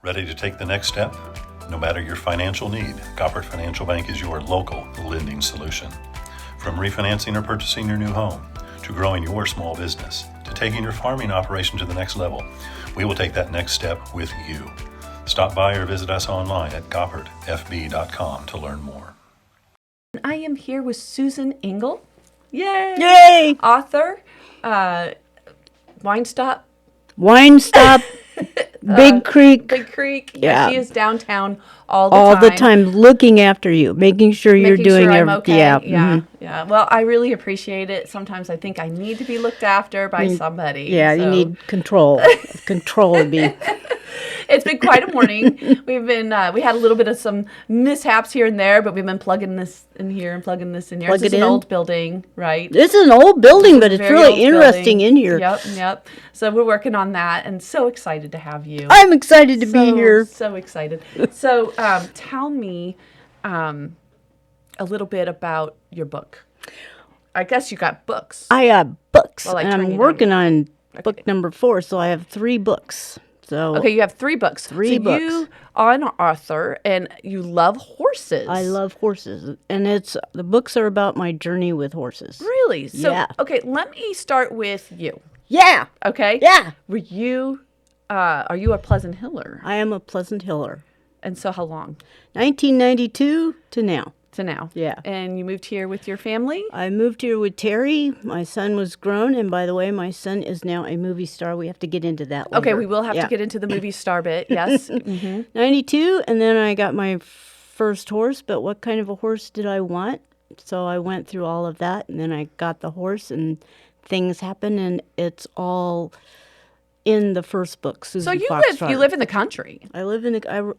Ready to take the next step? No matter your financial need, Goppert Financial Bank is your local lending solution. From refinancing or purchasing your new home, to growing your small business, to taking your farming operation to the next level, we will take that next step with you. Stop by or visit us online at goppertfb.com to learn more. I am here with Susan Engle. Yay! Yay! Author, Wine Stop. Big Creek. Big Creek. Yeah. She is downtown all the time, looking after you, making sure you're doing I'm everything. okay. Yeah. Yeah. Mhm. Yeah. Well, I really appreciate it. Sometimes I think I need to be looked after by somebody. Yeah, so. you need control. Control would be. It's been quite a morning. We've been we had a little bit of some mishaps here and there, but we've been plugging this in here and plugging this in here. It's an old building, right? This is an old building, but it's really interesting in here. Yep. So we're working on that, and so excited to have you. I'm excited to be here. So excited. So tell me a little bit about your book. I guess you got books. I have books, Well, and I'm working on book number 4, so I have 3 books. So okay, you have 3 books. Three books. You are an author, and you love horses. I love horses, and the books are about my journey with horses. Really? So, Yeah. okay, let me start with you. Yeah. Okay? Yeah. Were you, are you a Pleasant Hiller? I am a Pleasant Hiller. And so how long? 1992 to now. To now. Yeah. And you moved here with your family? I moved here with Terry. My son was grown, and by the way, my son is now a movie star. We have to get into that later. Okay, we will have to get into the movie star bit, yes. 92, and then I got my first horse, but what kind of a horse did I want? So I went through all of that, and then I got the horse, and things happened, and it's all in the first book, Susan So Foxtrotters. you live in the country. I live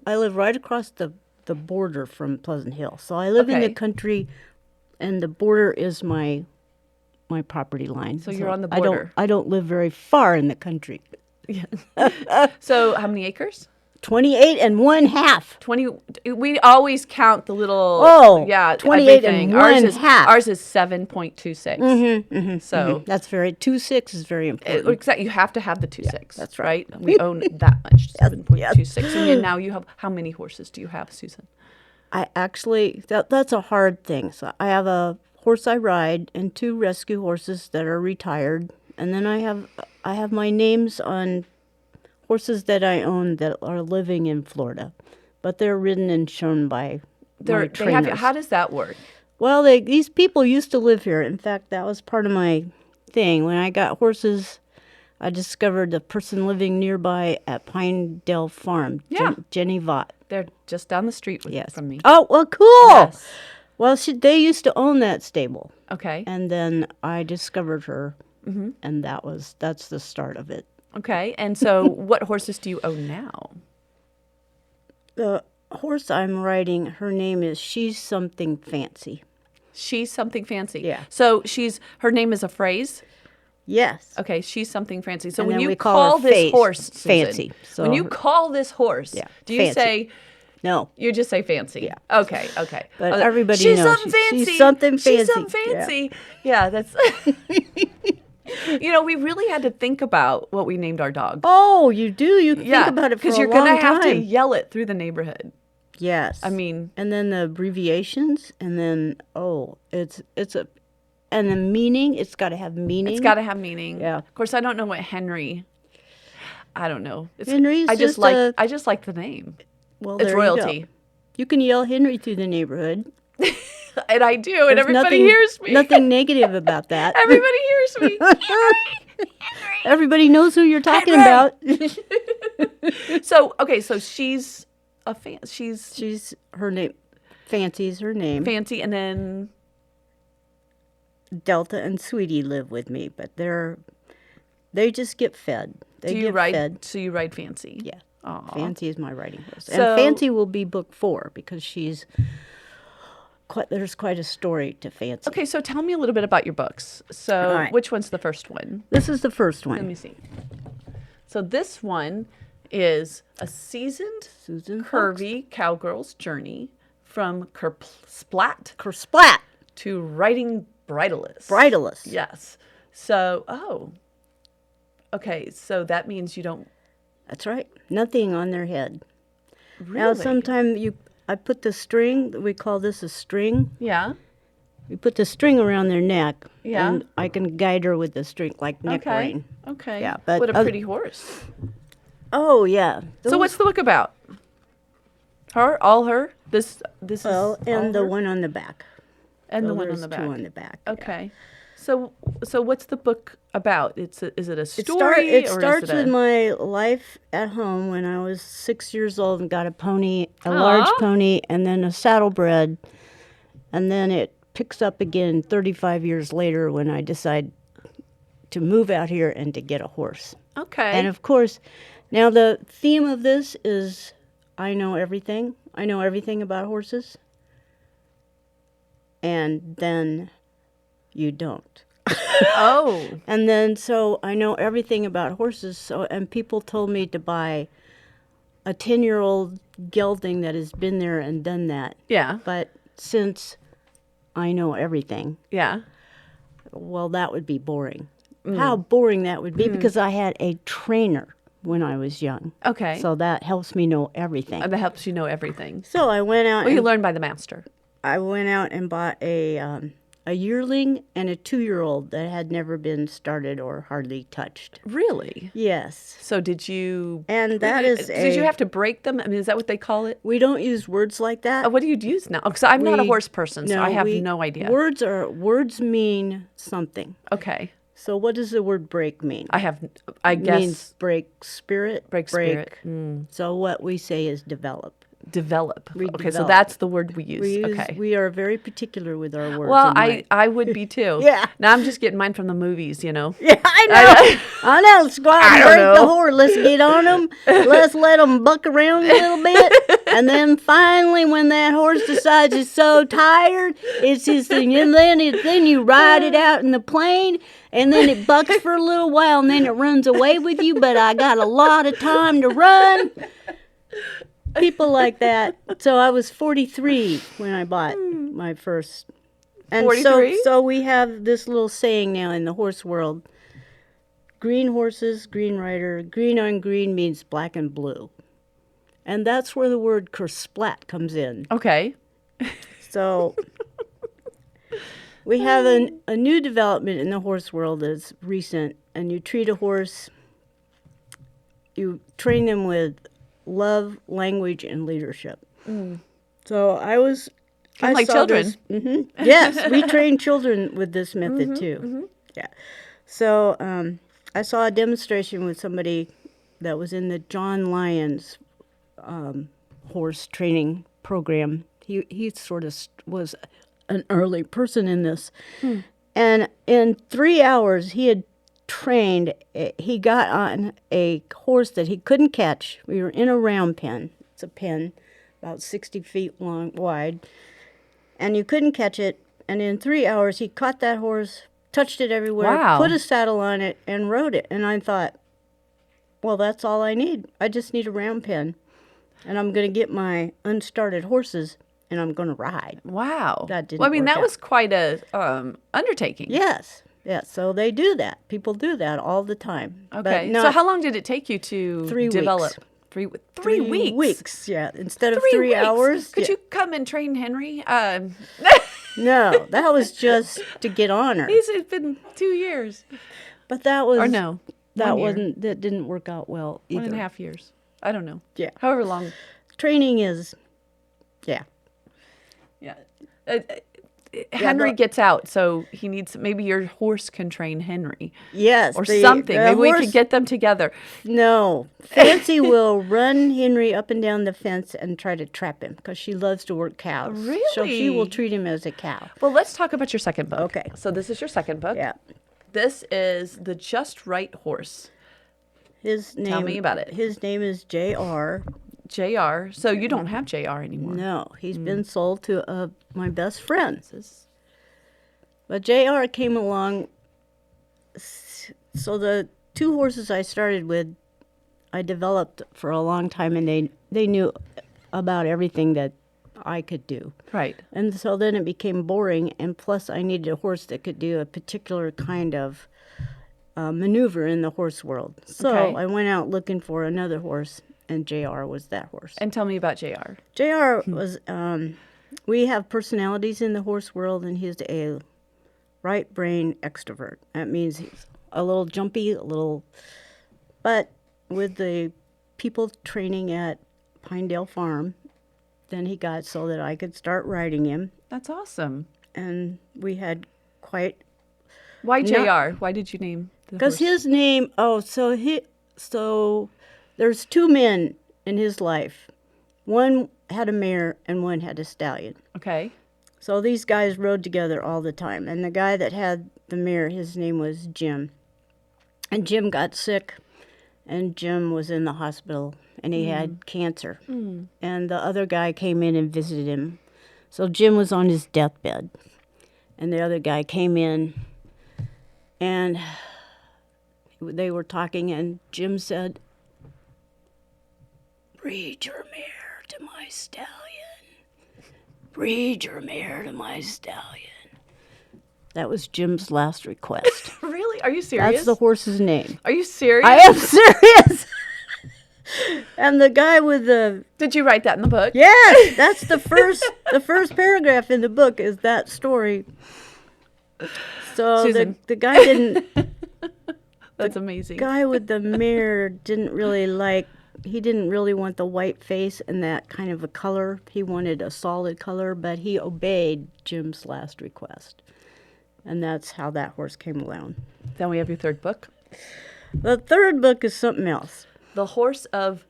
I live right across the border from Pleasant Hill. So I live in the country, and the border is my property line. So you're on the border. I don't live very far in the country. So how many acres? 28 and 1/2. 20. We always count the little. 28 everything. and 1/2. Ours is 7.26. So That's 2.6 is very important. exactly, you have to have the 2.6. that's right. We own that much, 7.26. And now you have, how many horses do you have, Susan? I actually, that's a hard thing. So I have a horse I ride and 2 rescue horses that are retired. And then I have my names on horses that I own that are living in Florida, but they're ridden and shown by my trainers. How does that work? Well, these people used to live here. In fact, that was part of my thing. When I got horses, I discovered the person living nearby at Pinedale Farm, Yeah. Jenny Vaught. They're just down the street from me. Oh, well, cool. Yes. Well, they used to own that stable. Okay. And then I discovered her, and that's the start of it. Okay. And so what horses do you own now? The horse I'm riding, her name is She's Something Fancy. She's Something Fancy. Yeah. So her name is a phrase? Yes. Okay, She's Something Fancy. So And when then you we call call her this horse, Susan, Fancy. So when you call this horse, do you Fancy. say, No. you just say fancy? Yeah. Okay. But everybody She's knows something fancy. she's something fancy. She's something fancy. Yeah, that's... we really had to think about what we named our dog. Oh, you do? You think about it for a long time. because you're going to have to yell it through the neighborhood. Yes. I mean... And then the abbreviations, and then, and the meaning, it's got to have meaning. It's got to have meaning. Yeah. Of course, I don't know what Henry... I don't know. Henry's I just like the name. Well, It's there royalty. You go. You can yell Henry through the neighborhood. And I do, and There's everybody hears me. Nothing negative about that. Everybody hears me. Everybody knows who you're talking about. So she's a fan. She's her name. Fancy's her name. Fancy, and then Delta and Sweetie live with me, but they just get fed. do you ride? So you ride Fancy? Yeah. Aw. Fancy is my riding horse, So- and Fancy will be book 4 because there's quite a story to Fancy. Okay, so tell me a little bit about your books. So All right. which one's the first one? This is the first Let me one. see. So this one is a seasoned, Susan curvy cowgirl's journey from kersplat Kersplat. to riding bridleless. Bridleless. Yes. So, okay, so that means you don't... That's right. Nothing on their head. Now, Really? sometimes I put the string, we call this a string. Yeah. You put the string around their neck, Yeah. and I can guide her with the string, like neck Okay. ring. Okay. Yeah, but what a pretty horse. Oh, yeah. So what's the book about? Her? All her? This Well, is all and the her? one on the back. And the So one on there's the back. two on the back. yeah. Okay. So what's the book about? Is it a It, story it or starts is it with my life at home when I was 6 years old and got a pony, a large Aw. pony, and then a saddlebred. And then it picks up again 35 years later when I decide to move out here and to get a horse. Okay. And of course, now the theme of this is I know everything. I know everything about horses. And then you don't. oh. And then so I know everything about horses. So and people told me to buy a 10-year-old gelding that has been there and done that. Yeah. But since I know everything, Yeah. well, that would be boring. How boring that would be because I had a trainer when I was young. Okay. So that helps me know everything. That helps you know everything. So I went out. Well, you and learn by the master. I went out and bought a yearling and a 2-year-old that had never been started or hardly touched. Really? Yes. So did you? And that is Did you have to break them? I mean, is that what they call it? We don't use words like that. What do you use now? Because I'm not a We- horse person, so I have no idea. Words mean something. Okay. So what does the word break mean? I It guess means break spirit. break spirit. So what we say is develop. Develop. We Okay, so develop. that's the word we use. Okay. We are very particular with our words. Well, in life. I would be too. Yeah. Now I'm just getting mine from the movies, you know. Yeah, I know. I know. Let's go out and I don't break the know. horse. Let's get on them. Let's let them buck around a little bit. And then finally, when that horse decides it's so tired, it's just, and then you ride it out in the plain, and then it bucks for a little while, and then it runs away with you. But I got a lot of time to run. People like that. So I was 43 when I bought my first. And 43? so we have this little saying now in the horse world. Green horses, green rider. Green on green means black and blue. And that's where the word kersplat comes in. Okay. So we have a new development in the horse world that's recent. And you treat a horse, you train them with love, language, and leadership. So I Like saw children. this- Yes, we train children with this method too. Yeah. So I saw a demonstration with somebody that was in the John Lyons horse training program. He sort of was an early person in this. And in 3 hours, he had trained, he got on a horse that he couldn't catch. We were in a round pen. It's a pen about 60 feet wide. And you couldn't catch it. And in 3 hours, he caught that horse, touched it everywhere, Wow. put a saddle on it, and rode it. And I thought, well, that's all I need. I just need a round pen. And I'm going to get my unstarted horses, and I'm going to ride. Wow. That didn't Well, I mean, work that out. was quite a undertaking. Yes. Yes. So they do that. People do that all the time. Okay. But So not how long did it take you to 3 develop? weeks. 3 weeks. weeks, yeah. Instead of 3 3 weeks. hours. Could yeah. you come and train Henry? No, that was just to get on her. It's been 2 years. But that was Or no. that 1 year. wasn't that didn't work out well either. 1.5 years. I don't know. Yeah. However long. Training is yeah. Yeah. Henry but- gets out, so he needs, maybe your horse can train Henry Yes. or the- something. the Maybe we horse- could get them together. No. Fancy will run Henry up and down the fence and try to trap him because she loves to work cows. So she will Really? treat him as a cow. Well, let's talk about your second book. Okay. So this is your second book. Yeah. This is The Just Right Horse. His name. Tell me about it. His name is J.R. JR. So you don't have JR anymore. No, he's been sold to my best friend. But J.R. came along. So the 2 horses I started with, I developed for a long time, and they knew about everything that I could do. Right. And so then it became boring, and plus I needed a horse that could do a particular kind of maneuver in the horse world. So Okay. I went out looking for another horse, and JR was that horse. And tell me about JR. JR was, we have personalities in the horse world, and he's a right brain extrovert. That means he's a little jumpy, but with the people training at Pinedale Farm, then he got so that I could start riding him. That's awesome. And we had quite... Why JR? Why did you name the horse? Because his name, so there's 2 men in his life. One had a mare and one had a stallion. Okay. So these guys rode together all the time. And the guy that had the mare, his name was Jim. And Jim got sick, and Jim was in the hospital, and he had cancer. And the other guy came in and visited him. So Jim was on his deathbed, and the other guy came in, and they were talking, and Jim said, "Breed your mare to my stallion. Breed your mare to my stallion." That was Jim's last request. Really? Are you serious? That's the horse's name. Are you serious? I am serious. And the guy with the... Did you write that in the book? Yes, that's the first paragraph in the book is that story. So Susan. the guy didn't... That's amazing. The guy with the mare didn't really want the white face and that kind of a color. He wanted a solid color, but he obeyed Jim's last request. And that's how that horse came along. Then we have your third book. The third book is something else. The Horse of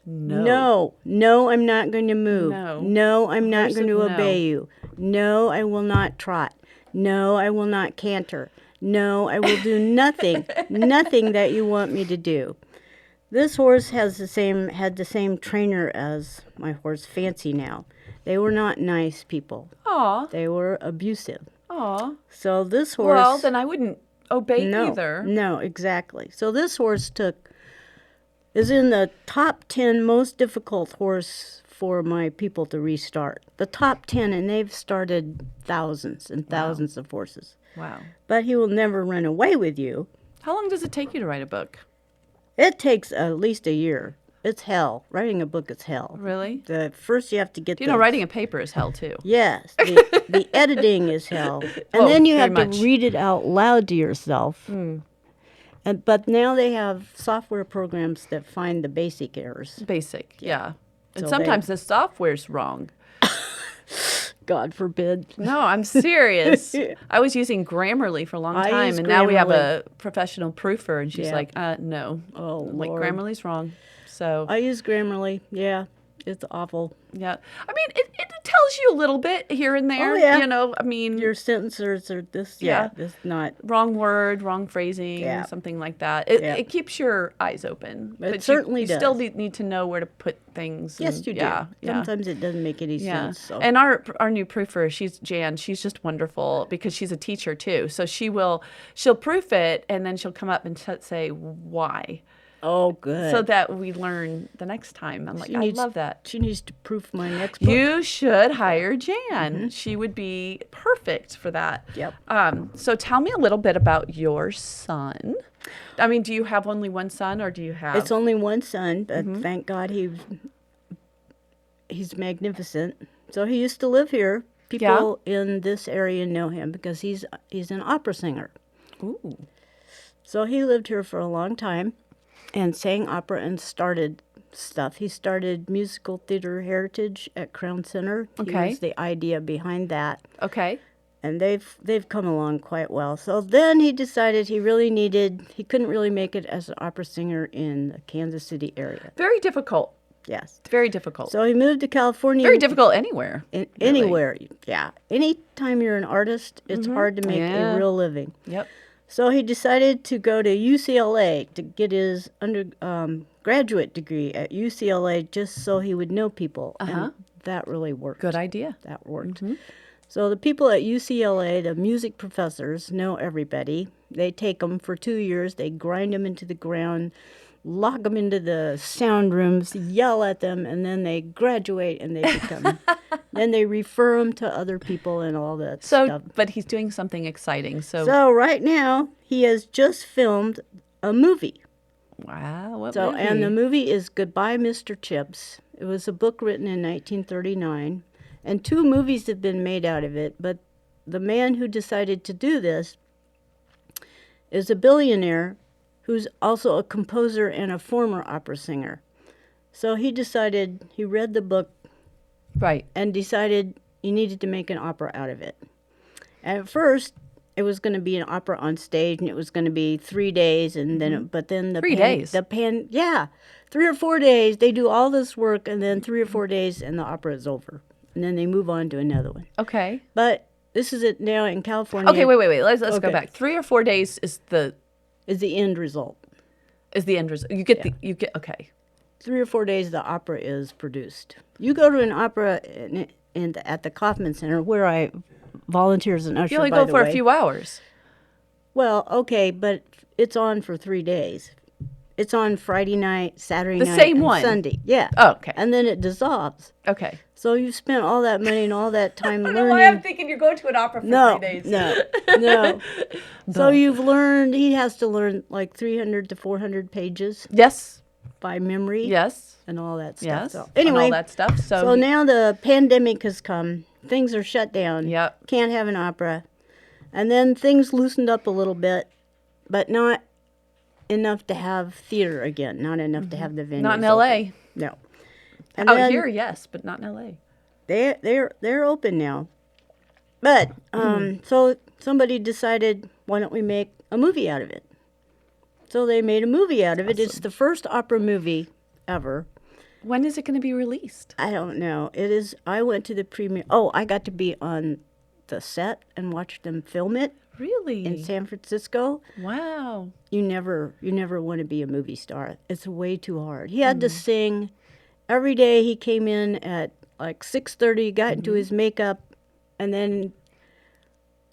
No. No, I'm not going to move. No. I'm not Horse going of to no. obey you. No, I will not trot. No, I will not canter. No, I will do nothing, nothing that you want me to do. This horse had the same trainer as my horse Fancy now. They were not nice people. Aw. They were abusive. Aw. So this horse... Well, then I wouldn't obey either. No, exactly. So this horse is in the top 10 most difficult horse for my people to restart. The top 10, and they've started thousands and thousands of horses. Wow. But he will never run away with you. How long does it take you to write a book? It takes at least a year. It's hell. Writing a book is hell. Really? First you have to get writing a paper is hell too. Yes. The editing is hell. And then you have very much. to read it out loud to yourself. But now they have software programs that find the basic errors. Basic, yeah. And So sometimes the software's wrong. God forbid. No, I'm serious. I was using Grammarly for a long I time, use and now we have Grammarly. a professional proofer, and she's Yeah. like, no. Oh, I'm like, Lord. Grammarly's wrong. So, I use Grammarly. Yeah, it's awful. yeah. I mean, it tells you a little bit here and there. Oh, yeah. You know, I mean, Your sentences are this. Yeah. This not. wrong word, wrong phrasing, Yeah. something like that. It, Yeah. it keeps your eyes open. It certainly you does. still need to know where to put things. Yes, and- you do. Yeah, yeah. Sometimes it doesn't make any sense. So. And our new proofer, she's Jan. She's just wonderful because she's a teacher too. So she'll proof it and then she'll come up and say why, oh, good. so that we learn the next time. I'm like, I love that. She needs to proof my next book. You should hire Jan. She would be perfect for that. Yep. So tell me a little bit about your son. I mean, do you have only one son, or do you have? It's only one son, but thank God he's magnificent. So he used to live here. People in this area know him because he's an opera singer. Ooh. So he lived here for a long time and sang opera and started stuff. He started musical theater heritage at Crown Center. Okay. He was the idea behind that. Okay. And they've come along quite well. So then he decided he couldn't really make it as an opera singer in the Kansas City area. Very difficult. Yes. It's very difficult. So he moved to California. Very difficult anywhere. Anywhere, yeah. Anytime you're an artist, it's hard to make Yeah. a real living. Yep. So he decided to go to UCLA to get his graduate degree at UCLA just so he would know people. And that really worked. Good idea. That worked. So the people at UCLA, the music professors, know everybody. They take them for 2 years. They grind them into the ground, lock them into the sound rooms, yell at them, and then they graduate and they become... Then they refer them to other people and all that stuff. But he's doing something exciting. So So right now, he has just filmed a movie. Wow, what So, movie? and the movie is Goodbye, Mr. Chips. It was a book written in 1939, and 2 movies have been made out of it, but the man who decided to do this is a billionaire who's also a composer and a former opera singer. So he read the book Right. and decided he needed to make an opera out of it. And at first, it was going to be an opera on stage, and it was going to be 3 days, and then, but then 3 days? 3 or 4 days. They do all this work, and then 3 or 4 days, and the opera is over, and then they move on to another one. Okay. But this is it now in California. Okay, wait. Let's Okay. go back. 3 or 4 days is the end result. end result. You get okay. 3 or 4 days, the opera is produced. You go to an opera at the Kaufman Center, where I volunteer as an usher. You only by go the for way. a few hours. Well, okay, but it's on for 3 days. It's on Friday night, Saturday The night, same and one? Sunday. Yeah. Oh, okay. And then it dissolves. Okay. So you've spent all that money and all that time I don't learning. know why I'm thinking you're going to an opera for 3 days. No. So you've learned, he has to learn like 300 to 400 pages Yes. by memory. Yes. And all that stuff. Yes. So, and anyway, all that stuff. so now the pandemic has come. Things are shut down. Yep. Can't have an opera. And then things loosened up a little bit, but not enough to have theater again. Not enough to have the venue. Not in L.A. No. And Out then here, yes, but not in L.A. they're open now. But so somebody decided, why don't we make a movie out of it? So they made a movie out of it. It's the first opera movie ever. When is it going to be released? I don't know. It is. I went to the premiere. Oh, I got to be on the set and watch them film it Really? in San Francisco. Wow. You never want to be a movie star. It's way too hard. He had to sing every day. He came in at like 6:30, got into his makeup, and then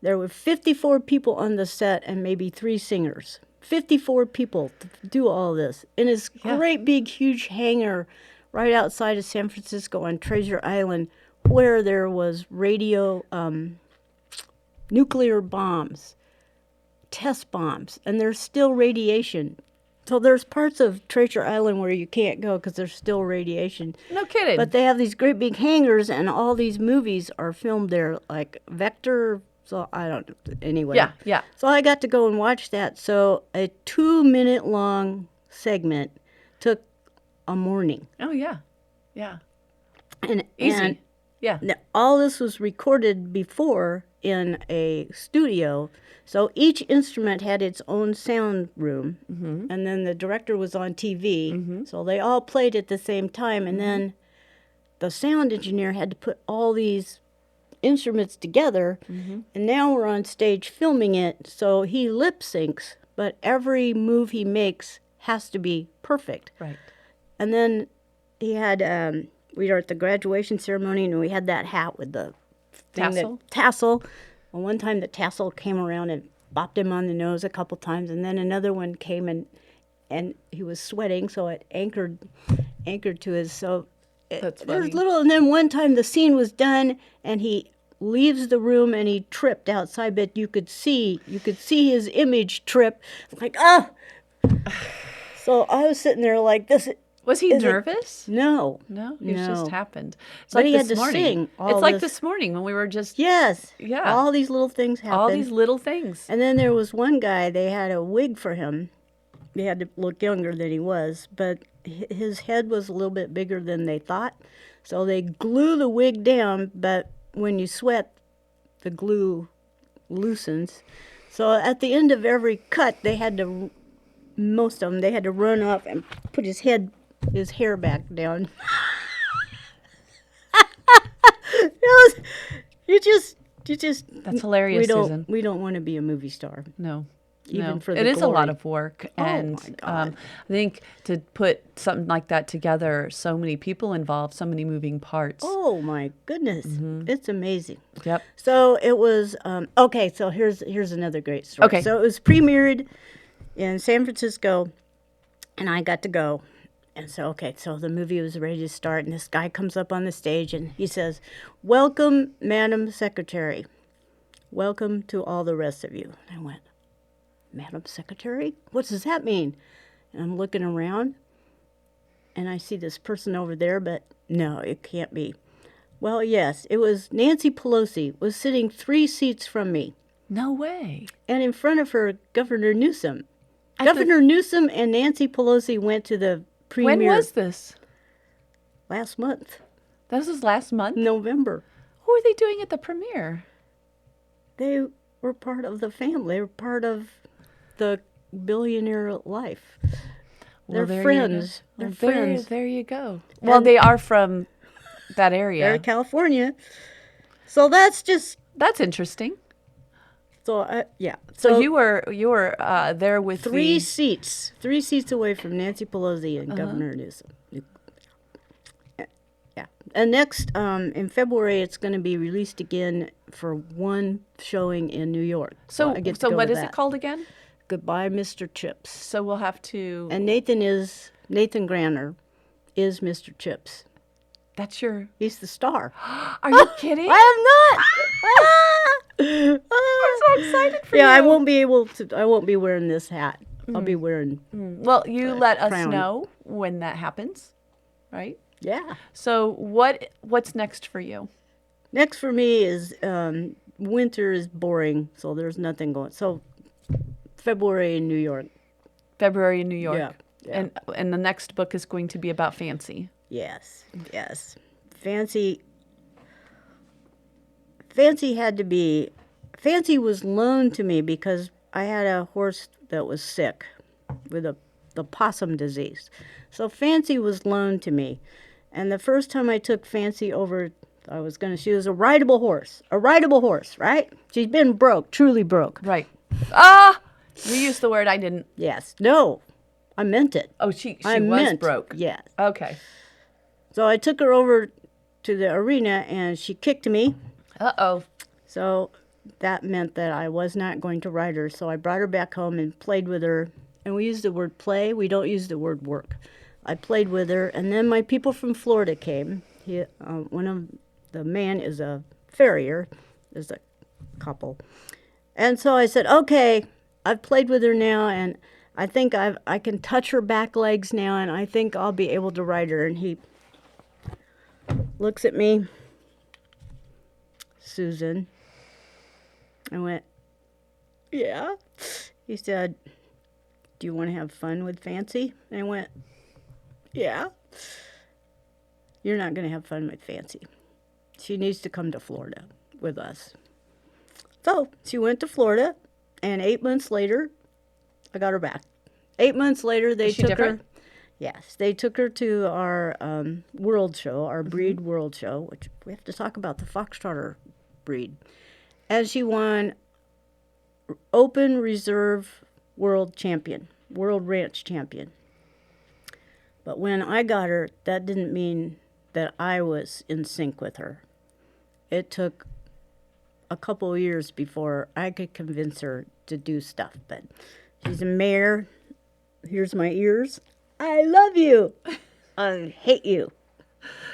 there were 54 people on the set and maybe 3 singers. 54 people to do all this in this great big huge hangar right outside of San Francisco on Treasure Island, where there was nuclear bombs, test bombs, and there's still radiation. So there's parts of Treasure Island where you can't go because there's still radiation. No kidding. But they have these great big hangars, and all these movies are filmed there, like Vector. So I don't know. Anyway. Yeah. So I got to go and watch that. So a 2-minute long segment took a morning. Oh, yeah. Yeah. And Easy. And Yeah. all this was recorded before in a studio. So each instrument had its own sound room. And then the director was on TV. So they all played at the same time. And then the sound engineer had to put all these instruments together. And now we're on stage filming it. So he lip syncs, but every move he makes has to be perfect. Right. And then he had, we were at the graduation ceremony, and we had that hat with the thing tassel. Well, one time the tassel came around and bopped him on the nose a couple times, and then another one came and he was sweating, so it anchored to his. So That's there's funny. little, and then one time the scene was done, and he leaves the room and he tripped outside, but you could see his image trip, like So I was sitting there like this. Was he nervous? No. No, it just happened. It's But like he had this to morning. sing all It's like this. this morning when we were just Yes. Yeah. All these little things happened. all these little things. And then there was one guy, they had a wig for him. He had to look younger than he was, but his head was a little bit bigger than they thought. So they glue the wig down, but when you sweat, the glue loosens. So at the end of every cut, most of them, they had to run off and put his hair back down. You just. That's hilarious, Susan. We don't want to be a movie star. No. Even no. for the It is a lot glory. of work. Oh, And my God. I think to put something like that together, so many people involved, so many moving parts. Oh my goodness, it's amazing. Yep. So it was okay. So here's another great story. Okay. So it was premiered in San Francisco, and I got to go. And so so the movie was ready to start, and this guy comes up on the stage and he says, "Welcome, Madam Secretary. Welcome to all the rest of you." And I went, "Madam Secretary? What does that mean?" And I'm looking around, and I see this person over there, but no, it can't be. Well, yes, it was Nancy Pelosi was sitting 3 seats from me. No way. And in front of her, Governor Newsom. Governor Newsom and Nancy Pelosi went to the premiere. When was this? Last month. This was last month? November. What were they doing at the premiere? They were part of the family. They were part of the billionaire life. They're friends. They're friends. There you go. Well, they are from that area. They're in California. So that's interesting. So yeah. So you were there with 3 seats away from Nancy Pelosi and Governor Newsom. Yeah. And next in February, it's going to be released again for one showing in New York. So I get to go what to is that. it called again? Goodbye, Mr. Chips. So we'll have to. And Nathan Granner is Mr. Chips. That's your. He's the star. Are you kidding? I am not. I'm so excited for you. Yeah, I won't be wearing this hat. I'll be wearing. Well, you let us crown. know when that happens, right? Yeah. So what's next for you? Next for me is winter is boring, so there's nothing going. So February in New York. February in New York. Yeah. And the next book is going to be about Fancy. Yes. Fancy was loaned to me because I had a horse that was sick with the possum disease. So Fancy was loaned to me. And the first time I took Fancy over, she was a rideable horse, right? She's been broke, truly broke. Right. You used the word I didn't. Yes. No, I meant it. Oh, she was broke. Yes. Okay. So I took her over to the arena and she kicked me. Uh-oh. So that meant that I was not going to ride her. So I brought her back home and played with her. And we use the word play. We don't use the word work. I played with her. And then my people from Florida came. One of the man is a farrier. There's a couple. And so I said, okay, I've played with her now. And I think I can touch her back legs now. And I think I'll be able to ride her. And he looks at me. Susan. I went, yeah. He said, do you want to have fun with Fancy? And I went, yeah. You're not going to have fun with Fancy. She needs to come to Florida with us. So she went to Florida, and 8 months later, I got her back. 8 months later, they took her. Yes, they took her to our world show, our breed world show, which we have to talk about the Foxtrotter breed. And she won Open Reserve World Ranch Champion. But when I got her, that didn't mean that I was in sync with her. It took a couple of years before I could convince her to do stuff. But she's a mare. Here's my ears. I love you. I hate you.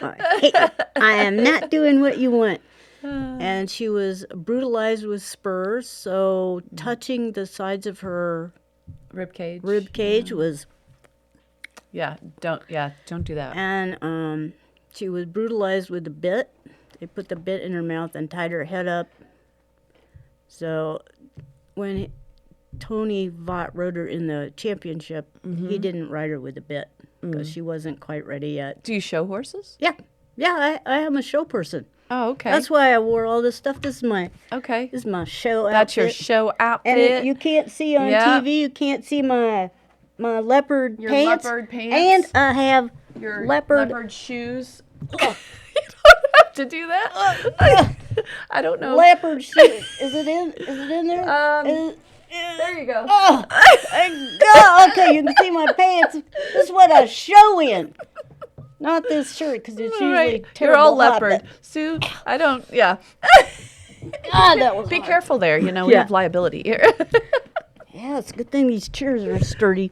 I hate you. I am not doing what you want. And she was brutalized with spurs, so touching the sides of her rib cage was. Don't do that. And she was brutalized with a bit. They put the bit in her mouth and tied her head up. So when Tony Vaught rode her in the championship, he didn't ride her with a bit because she wasn't quite ready yet. Do you show horses? Yeah, I am a show person. Oh, okay. That's why I wore all this stuff. This is my show outfit. That's your show outfit. And you can't see on TV. You can't see my leopard pants. Leopard pants. And I have your leopard shoes. You don't have to do that. I don't know. Leopard shoes. Is it in there? There you go. Oh, okay, you can see my pants. This is what I show in. Not this shirt, because it's usually terrible. You're all hot, leopard. Sue, I don't, God, that was Be hot. Careful there. We have liability here. Yeah, it's a good thing these chairs are sturdy.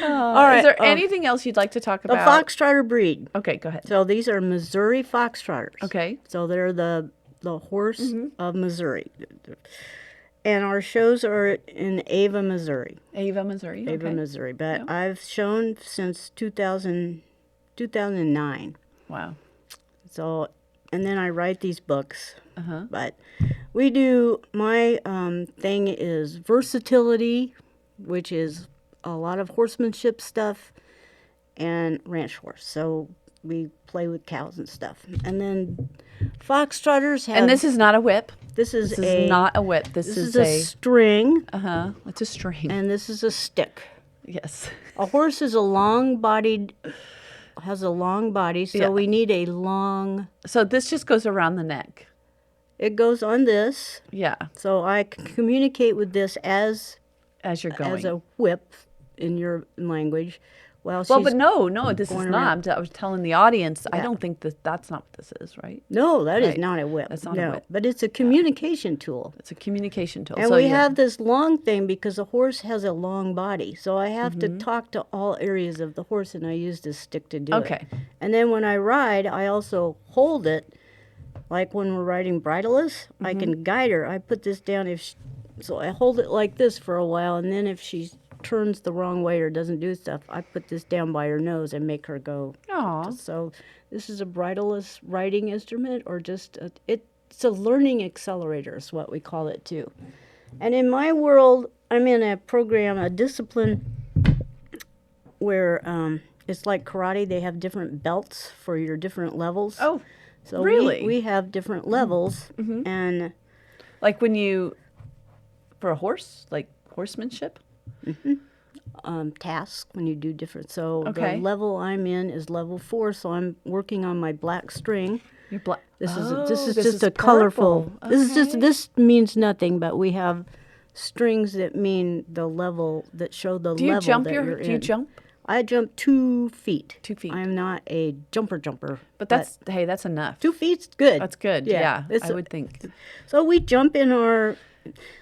All right. Is there anything else you'd like to talk The about? Foxtrotter breed. Okay, go ahead. So these are Missouri Foxtrotters. Okay. So they're the horse of Missouri. And our shows are in Ava, Missouri. Ava, Missouri. Ava, Okay. Missouri. But Yep. I've shown since 2009. Wow. So, and then I write these books. Uh-huh. But we do, my thing is versatility, which is a lot of horsemanship stuff, and ranch horse. So we play with cows and stuff. And then Foxtrotters have... And this is not a whip. This is not a whip. This is a string, Uh-huh. It's a string. and this is a stick. Yes. A horse is has a long body, so Yeah. we need a long... So this just goes around the neck. It goes on this, Yeah. so I can communicate with this as As you're going. a whip in your language. Well, but no, this is going not. I was telling the audience, I Yeah. don't think that's not what this is, right? No, that is Right. not a whip. That's not no, a whip. but it's a communication tool. It's a communication tool. And so we yeah. have this long thing because a horse has a long body. So I have to talk to all areas of the horse, and I use this stick to do it. Okay. And then when I ride, I also hold it. Like when we're riding bridleless, I can guide her. I put this down so I hold it like this for a while, and then if she turns the wrong way or doesn't do stuff, I put this down by her nose and make her go. Aw. So this is a bridleless riding instrument, or just it's a learning accelerator is what we call it too. And in my world, I'm in a program, a discipline where it's like karate. They have different belts for your different levels. Oh, so really? we have different levels, and like when you, for a horse, like horsemanship? tasks when you do different. So Okay. the level I'm in is level 4. So I'm working on my black string. You're black. This is this just a colorful. purple. This means nothing, but we have strings that mean the level that show the Do you level jump that you're do you in. jump? I jump 2 feet. 2 feet. I'm not a jumper. But that's enough. 2 feet's good. That's good. Yeah, it's I would think. So we jump in our.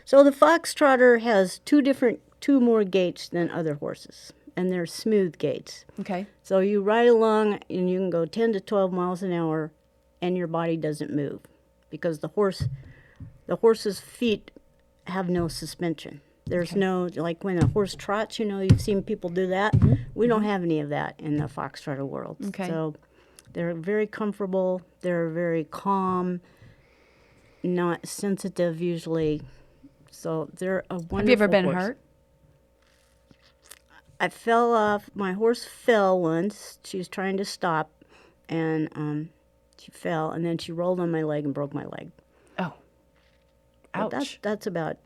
So the Foxtrotter has two more gaits than other horses, and they're smooth gaits. Okay. So you ride along, and you can go 10 to 12 miles an hour, and your body doesn't move, because the horse's feet have no suspension. There's no, like when a horse trots, you've seen people do that. We don't have any of that in the Foxtrotter world. Okay. So they're very comfortable. They're very calm, not sensitive usually. So they're a wonderful Have you ever been horse. hurt? I fell off. My horse fell once. She was trying to stop, and she fell, and then she rolled on my leg and broke my leg. Oh. But Ouch. that's about it.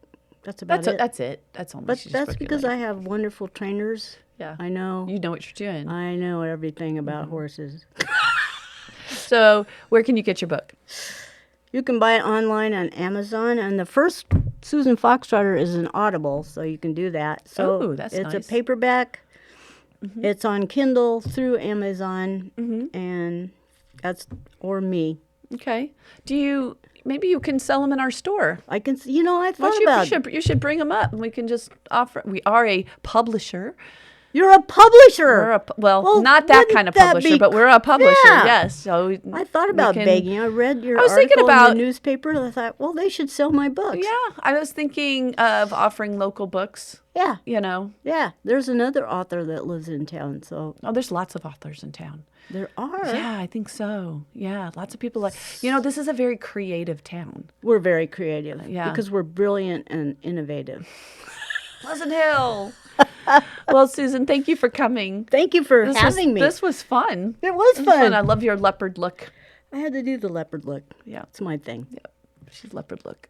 That's it. That's only. But she just that's broke your because leg. I have wonderful trainers. Yeah. I know. You know what you're doing. I know everything about horses. So where can you get your book? You can buy it online on Amazon, and the first Susan Foxtrotter is an Audible, so you can do that. So Oh, that's it's nice. a paperback. It's on Kindle through Amazon, and or me. Okay. Maybe you can sell them in our store? I can, I thought Well, about. you should bring them up, and we can just offer. We are a publisher. You're a publisher. Well, not that wouldn't kind of that publisher, be but we're a publisher. Yeah. Yes. So I thought about begging. I read your I was thinking article about- in the newspaper, and I thought, well, they should sell my books. Yeah, I was thinking of offering local books. Yeah. Yeah. There's another author that lives in town, so Oh, there's lots of authors in town. there are. Yeah, I think so. Yeah, lots of people this is a very creative town. We're very creative. Yeah. Because we're brilliant and innovative. Pleasant Hill. Well, Susan, thank you for coming. Thank you for having me. This was fun. It was fun. I love your leopard look. I had to do the leopard look. Yeah. It's my thing. Yeah, she's leopard look.